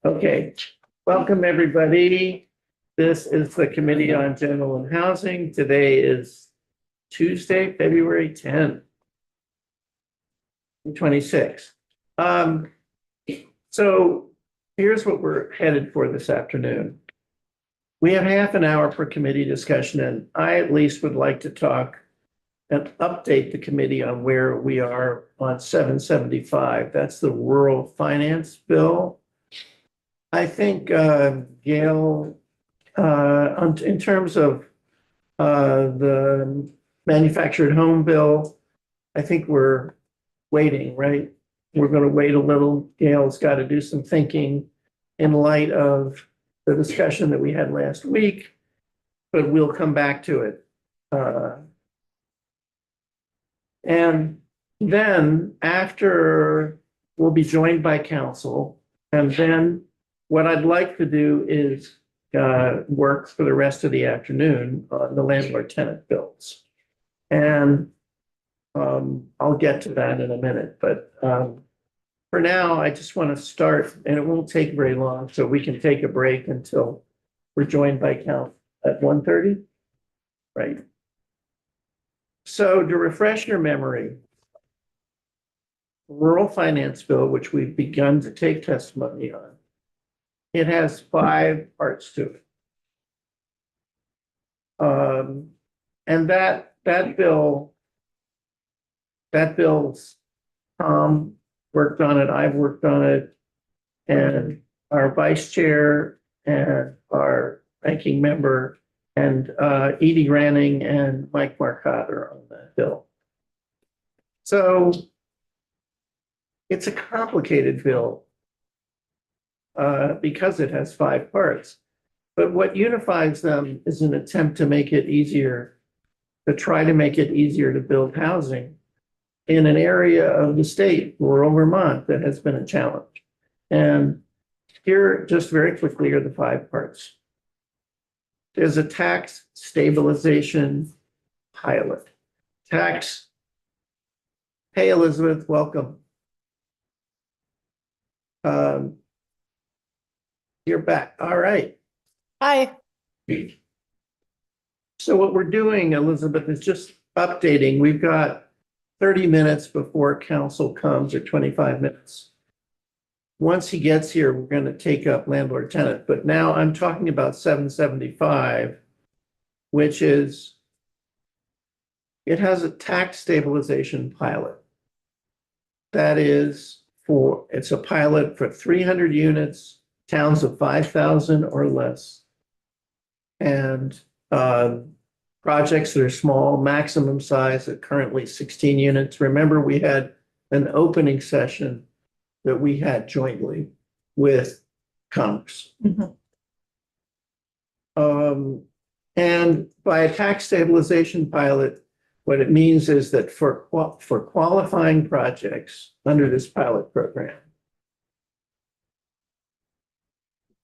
Okay, welcome everybody. This is the Committee on General and Housing. Today is Tuesday, February 10th, 26. So here's what we're headed for this afternoon. We have half an hour for committee discussion, and I at least would like to talk and update the committee on where we are on 775. That's the rural finance bill. I think Gail, in terms of the manufactured home bill, I think we're waiting, right? We're going to wait a little. Gail's got to do some thinking in light of the discussion that we had last week, but we'll come back to it. And then after, we'll be joined by council, and then what I'd like to do is work for the rest of the afternoon on the landlord tenant bills. And I'll get to that in a minute, but for now, I just want to start, and it won't take very long, so we can take a break until we're joined by council at 1:30, right? So to refresh your memory, rural finance bill, which we've begun to take testimony on, it has 5 parts to it. And that bill's Tom worked on it, I've worked on it, and our vice chair and our ranking member and Edie Ranning and Mike Marcotte are on that bill. So it's a complicated bill because it has 5 parts. But what unifies them is an attempt to make it easier, to try to make it easier to build housing in an area of the state, rural Vermont, that has been a challenge. And here, just very quickly, are the 5 parts. There's a tax stabilization pilot. Hey, Elizabeth, welcome. You're back. All right. Hi. So what we're doing, Elizabeth, is just updating. We've got 30 minutes before council comes, or 25 minutes. Once he gets here, we're going to take up landlord tenant. But now I'm talking about 775, which is, it has a tax stabilization pilot. That is it's a pilot for 300 units, towns of 5,000 or less. And projects that are small, maximum size at currently 16 units. Remember, we had an opening session that we had jointly with Commerce. And by a tax stabilization pilot, what it means is that for qualifying projects under this pilot program,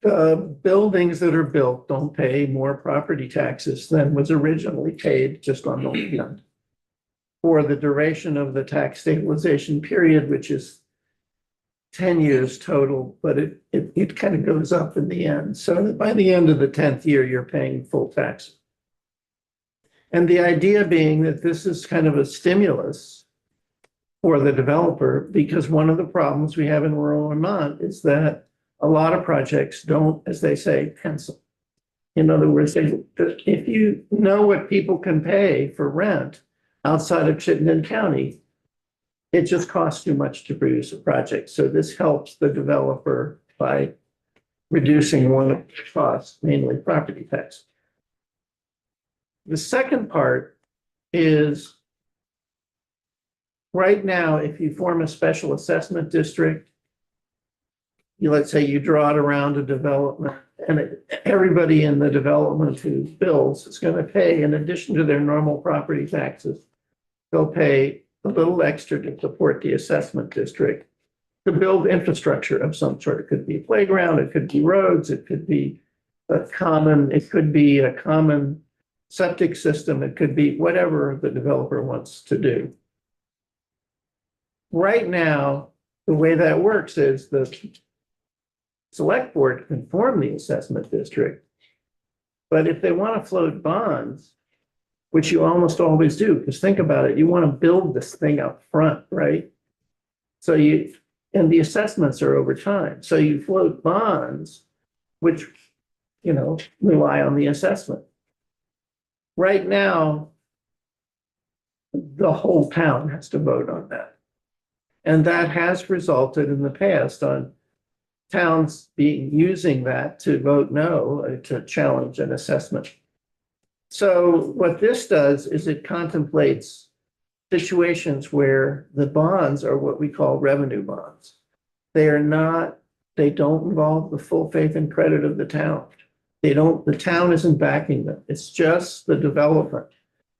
the buildings that are built don't pay more property taxes than was originally paid just on the land for the duration of the tax stabilization period, which is 10 years total, but it kind of goes up in the end. So that by the end of the 10th year, you're paying full tax. And the idea being that this is kind of a stimulus for the developer, because one of the problems we have in rural Vermont is that a lot of projects don't, as they say, pencil. In other words, if you know what people can pay for rent outside of Chittenden County, it just costs too much to produce a project. So this helps the developer by reducing one of the costs, mainly property tax. The second part is, right now, if you form a special assessment district, let's say you draw it around a development, and everybody in the development who builds is going to pay, in addition to their normal property taxes, they'll pay a little extra to support the assessment district to build infrastructure of some sort. It could be a playground, it could be roads, it could be a common septic system, it could be whatever the developer wants to do. Right now, the way that works is select board can form the assessment district. But if they want to float bonds, which you almost always do, because think about it, you want to build this thing up front, right? So and the assessments are over time. So you float bonds, which, rely on the assessment. Right now, the whole town has to vote on that. And that has resulted in the past on towns using that to vote no, to challenge an assessment. So what this does is it contemplates situations where the bonds are what we call revenue bonds. They don't involve the full faith and credit of the town. The town isn't backing them. It's just the development.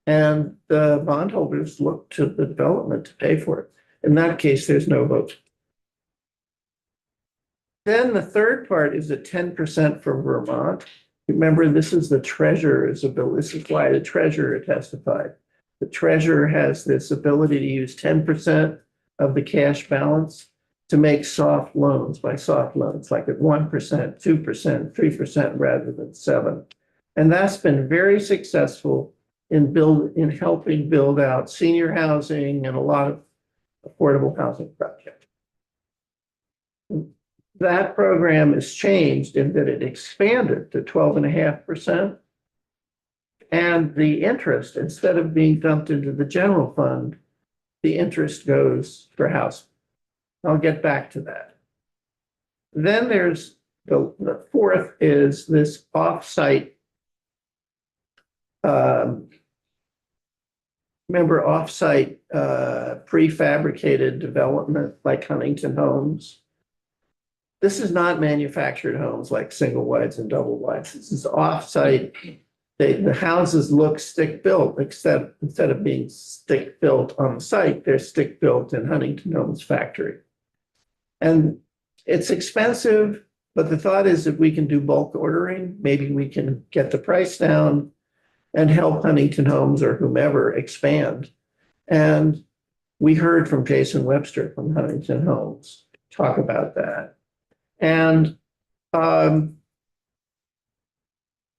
And the bondholders look to the development to pay for it. In that case, there's no vote. Then the third part is at 10% for Vermont. Remember, this is the treasurer's ability. This is why the treasurer testified. The treasurer has this ability to use 10% of the cash balance to make soft loans, by soft loans, like at 1%, 2%, 3% rather than 7%. And that's been very successful in helping build out senior housing and a lot of affordable housing projects. That program has changed in that it expanded to 12.5%. And the interest, instead of being dumped into the general fund, the interest goes for housing. I'll get back to that. Then there's the fourth is this offsite. Remember offsite prefabricated development like Huntington Homes? This is not manufactured homes like single wides and double wides. This is offsite. The houses look stick built, except instead of being stick built on the site, they're stick built in Huntington Homes factory. And it's expensive, but the thought is if we can do bulk ordering, maybe we can get the price down and help Huntington Homes or whomever expand. And we heard from Jason Webster from Huntington Homes talk about that. And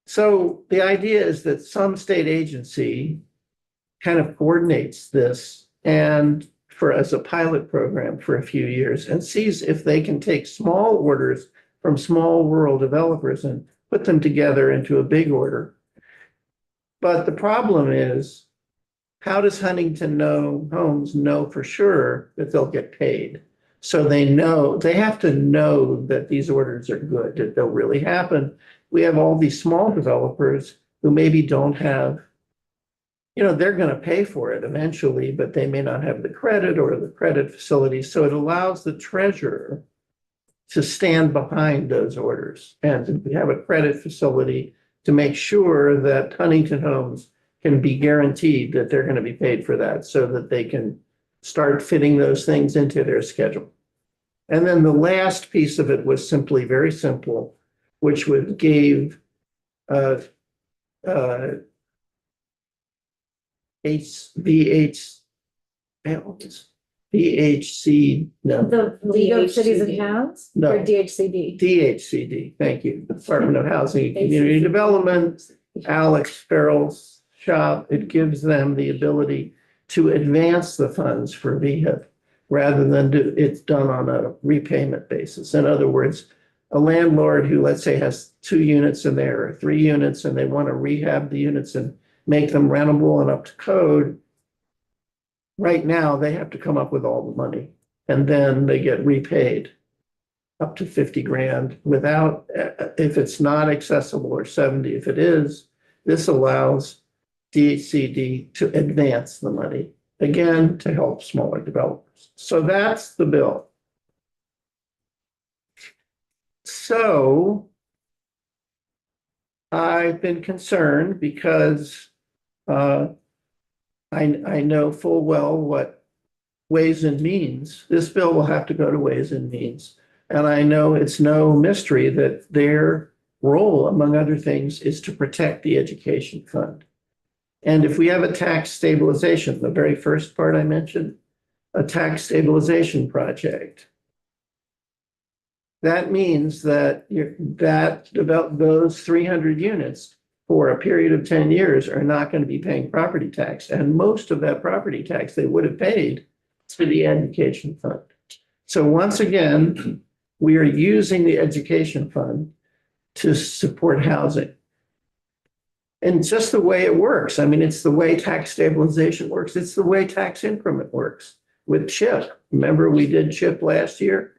so the idea is that some state agency kind of coordinates this and as a pilot program for a few years and sees if they can take small orders from small rural developers and put them together into a big order. But the problem is, how does Huntington Homes know for sure that they'll get paid? So they have to know that these orders are good, that they'll really happen. We have all these small developers who maybe don't have, they're going to pay for it eventually, but they may not have the credit or the credit facility. So it allows the treasurer to stand behind those orders and to have a credit facility to make sure that Huntington Homes can be guaranteed that they're going to be paid for that so that they can start fitting those things into their schedule. And then the last piece of it was simply very simple, which gave VHC, no. The League of Cities and Towns? No. Or DHCD? DHCD, thank you, Department of Housing and Community Development, Alex Farrell's shop. It gives them the ability to advance the funds for VHIP rather than it's done on a repayment basis. In other words, a landlord who, let's say, has 2 units in there or 3 units and they want to rehab the units and make them rentable and up to code. Right now, they have to come up with all the money and then they get repaid up to 50 grand without, if it's not accessible, or 70 if it is. This allows DHCD to advance the money, again, to help smaller developers. So that's the bill. So I've been concerned because I know full well what Ways and Means, this bill will have to go to Ways and Means. And I know it's no mystery that their role, among other things, is to protect the education fund. And if we have a tax stabilization, the very first part I mentioned, a tax stabilization project, that means that about those 300 units for a period of 10 years are not going to be paying property tax. And most of that property tax they would have paid to the education fund. So once again, we are using the education fund to support housing. And just the way it works. I mean, it's the way tax stabilization works. It's the way tax increment works with CHIP. Remember, we did CHIP last year?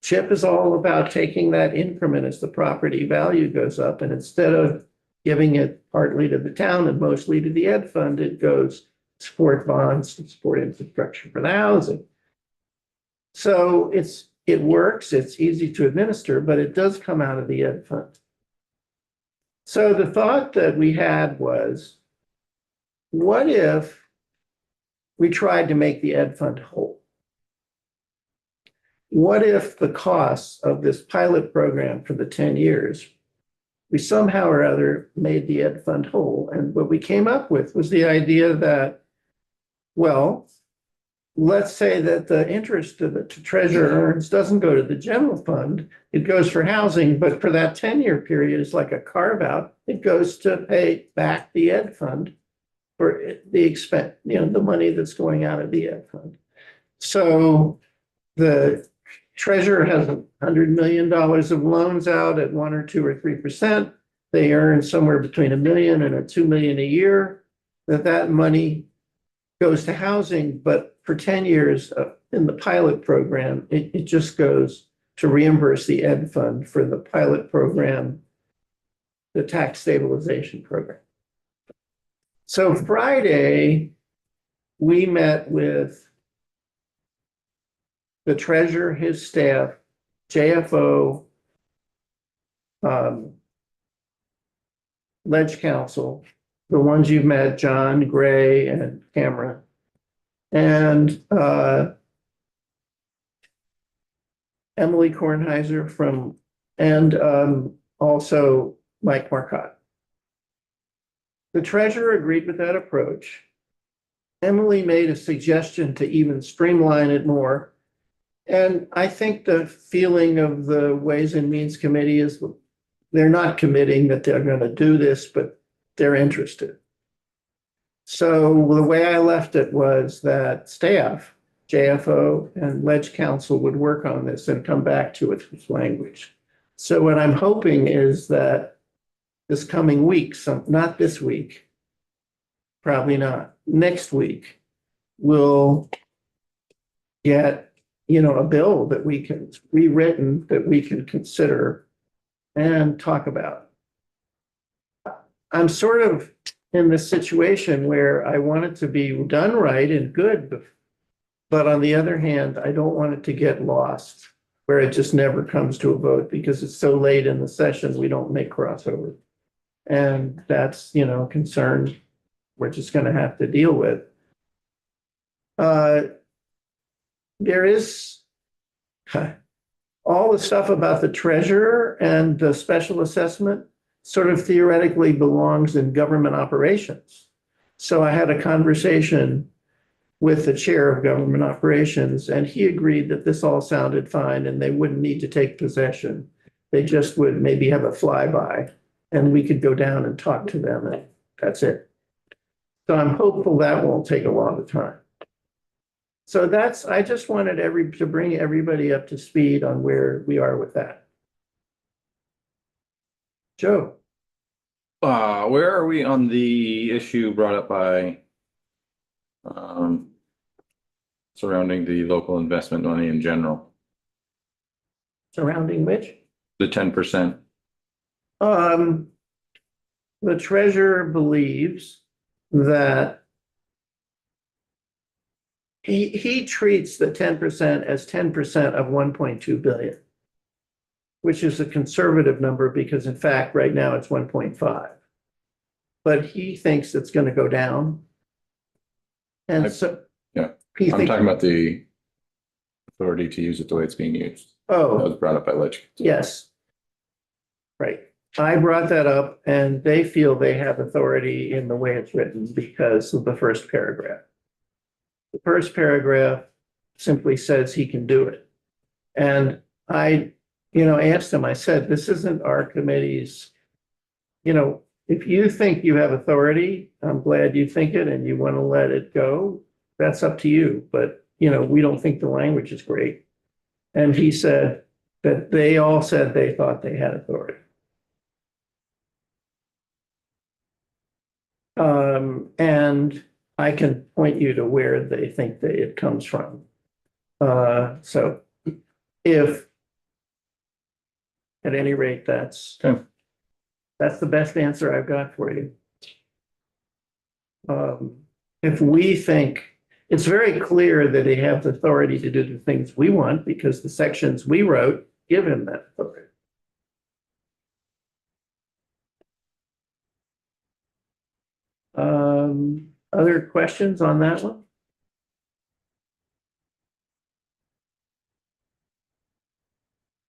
CHIP is all about taking that increment as the property value goes up. And instead of giving it partly to the town and mostly to the ed fund, it goes to support bonds, to support infrastructure for the housing. So it works, it's easy to administer, but it does come out of the ed fund. So the thought that we had was, what if we tried to make the ed fund whole? What if the costs of this pilot program for the 10 years, we somehow or other made the ed fund whole? And what we came up with was the idea that, well, let's say that the interest that the treasurer earns doesn't go to the general fund, it goes for housing, but for that 10-year period, it's like a carve out. It goes to pay back the ed fund for the expense, the money that's going out of the ed fund. So the treasurer has $100 million of loans out at 1 or 2 or 3%. They earn somewhere between $1 million and $2 million a year. That money goes to housing, but for 10 years in the pilot program, it just goes to reimburse the ed fund for the pilot program, the tax stabilization program. So Friday, we met with the treasurer, his staff, JFO, Ledge Council, the ones you've met, John, Gray, and Cameron, and Emily Kornheiser and also Mike Marcotte. The treasurer agreed with that approach. Emily made a suggestion to even streamline it more. And I think the feeling of the Ways and Means Committee is they're not committing that they're going to do this, but they're interested. So the way I left it was that staff, JFO and Ledge Council would work on this and come back to it with language. So what I'm hoping is that this coming week, not this week, probably not, next week, we'll get, a bill that we can rewritten that we can consider and talk about. I'm sort of in this situation where I want it to be done right and good, but on the other hand, I don't want it to get lost where it just never comes to a vote because it's so late in the session, we don't make crossover. And that's, a concern we're just going to have to deal with. There is all the stuff about the treasurer and the special assessment sort of theoretically belongs in government operations. So I had a conversation with the chair of government operations, and he agreed that this all sounded fine and they wouldn't need to take possession. They just would maybe have a flyby and we could go down and talk to them, and that's it. So I'm hopeful that won't take a long time. So I just wanted to bring everybody up to speed on where we are with that. Joe. Where are we on the issue brought up by surrounding the local investment money in general? Surrounding which? The 10%. The treasurer believes that he treats the 10% as 10% of 1.2 billion, which is a conservative number because in fact, right now it's 1.5. But he thinks it's going to go down. And I'm talking about the authority to use it the way it's being used. That was brought up by Ledge. Yes. Right. I brought that up and they feel they have authority in the way it's written because of the first paragraph. The first paragraph simply says he can do it. And I asked him, I said, this isn't our committee's, if you think you have authority, I'm glad you think it and you want to let it go, that's up to you. But, we don't think the language is great. And he said that they all said they thought they had authority. And I can point you to where they think that it comes from. So if, at any rate, that's Okay. the best answer I've got for you. If we think, it's very clear that they have the authority to do the things we want because the sections we wrote give him that authority. Other questions on that one?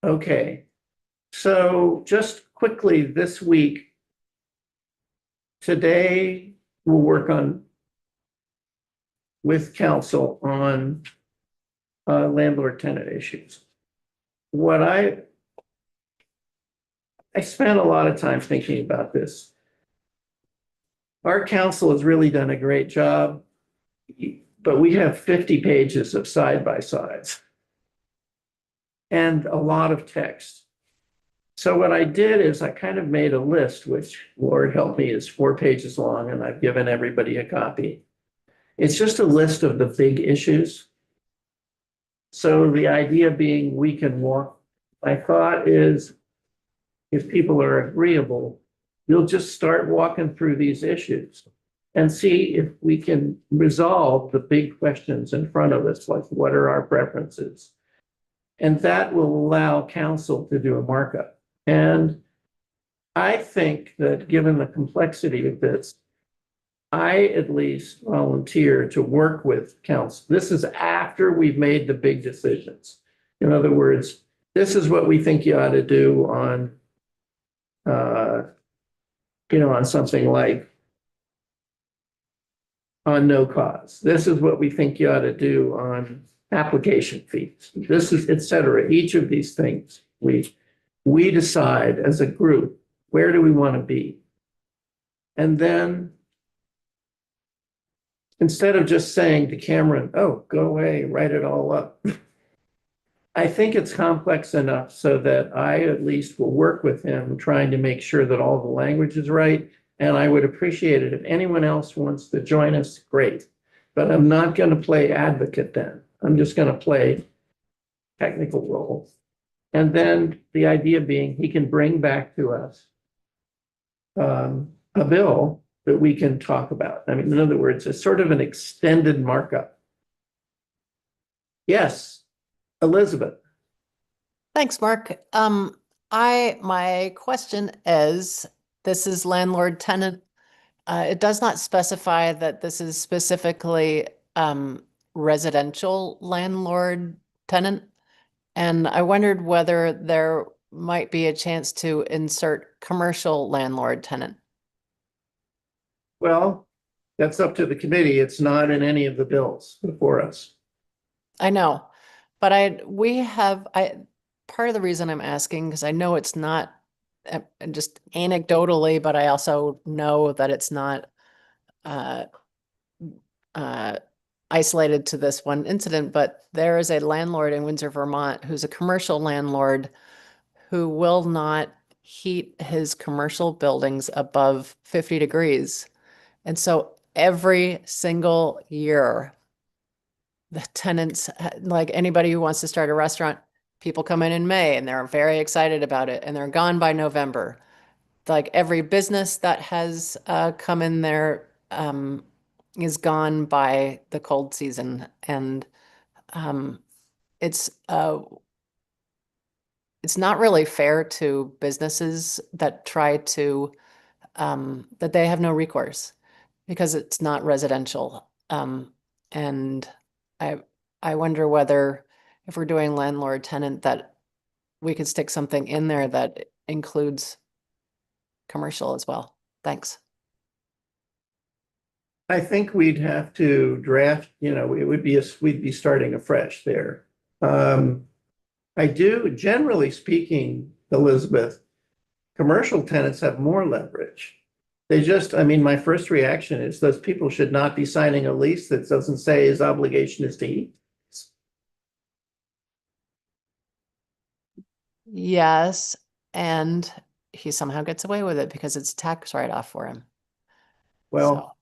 Okay, so just quickly this week, today we'll work on with council on landlord tenant issues. What I spent a lot of time thinking about this. Our council has really done a great job, but we have 50 pages of side-by-sides and a lot of text. So what I did is I kind of made a list, which, Lord help me, is 4 pages long, and I've given everybody a copy. It's just a list of the big issues. So the idea being we can walk, my thought is if people are agreeable, we'll just start walking through these issues and see if we can resolve the big questions in front of us, like what are our preferences? And that will allow council to do a markup. And I think that given the complexity of this, I at least volunteer to work with council. This is after we've made the big decisions. In other words, this is what we think you ought to do on, on something like on no cause. This is what we think you ought to do on application fees. This is, et cetera. Each of these things, we decide as a group, where do we want to be? And then instead of just saying to Cameron, oh, go away, write it all up. I think it's complex enough so that I at least will work with him trying to make sure that all the language is right. And I would appreciate it if anyone else wants to join us, great. But I'm not going to play advocate then. I'm just going to play technical role. And then the idea being he can bring back to us a bill that we can talk about. I mean, in other words, it's sort of an extended markup. Yes, Elizabeth. Thanks, Mark. My question is, this is landlord tenant. It does not specify that this is specifically residential landlord tenant. And I wondered whether there might be a chance to insert commercial landlord tenant. Well, that's up to the committee. It's not in any of the bills before us. I know, but part of the reason I'm asking, because I know it's not just anecdotally, but I also know that it's not isolated to this one incident, but there is a landlord in Windsor, Vermont, who's a commercial landlord who will not heat his commercial buildings above 50 degrees. And so every single year, the tenants, like anybody who wants to start a restaurant, people come in May and they're very excited about it and they're gone by November. Like every business that has come in there is gone by the cold season. And it's not really fair to businesses that try to, that they have no recourse because it's not residential. And I wonder whether if we're doing landlord tenant that we could stick something in there that includes commercial as well. Thanks. I think we'd have to draft, it would be we'd be starting afresh there. I do, generally speaking, Elizabeth, commercial tenants have more leverage. They just, I mean, my first reaction is those people should not be signing a lease that doesn't say his obligation is to heat. Yes, and he somehow gets away with it because it's a tax write-off for him. Well,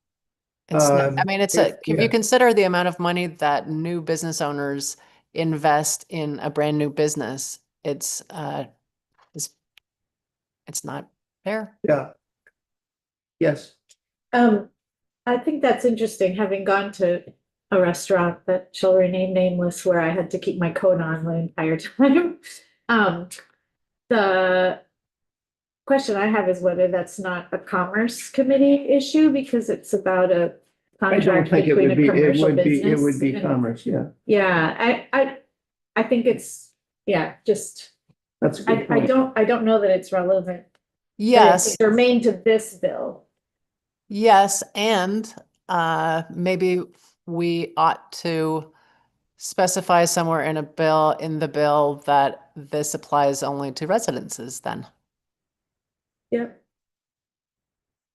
So it's, I mean, it's if yeah. you consider the amount of money that new business owners invest in a brand new business, it's not fair. Yeah. Yes, I think that's interesting, having gone to a restaurant that shall remain nameless where I had to keep my coat on the entire time. The question I have is whether that's not a commerce committee issue because it's about a I don't contract think it between would a be, commercial it business. would be and- commerce, yeah. Yeah, I think it's, just, That's a good I point. don't know that it's relevant. But Yes, it's germane to this bill. yes, and maybe we ought to specify somewhere in the bill that this applies only to residences then. Yep.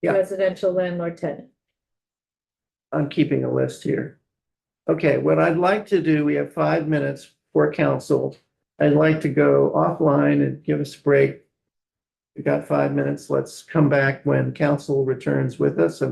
Yeah. Residential landlord tenant. I'm keeping a list here. Okay, what I'd like to do, we have 5 minutes for council. I'd like to go offline and give us a break. We got 5 minutes. Let's come back when council returns with us and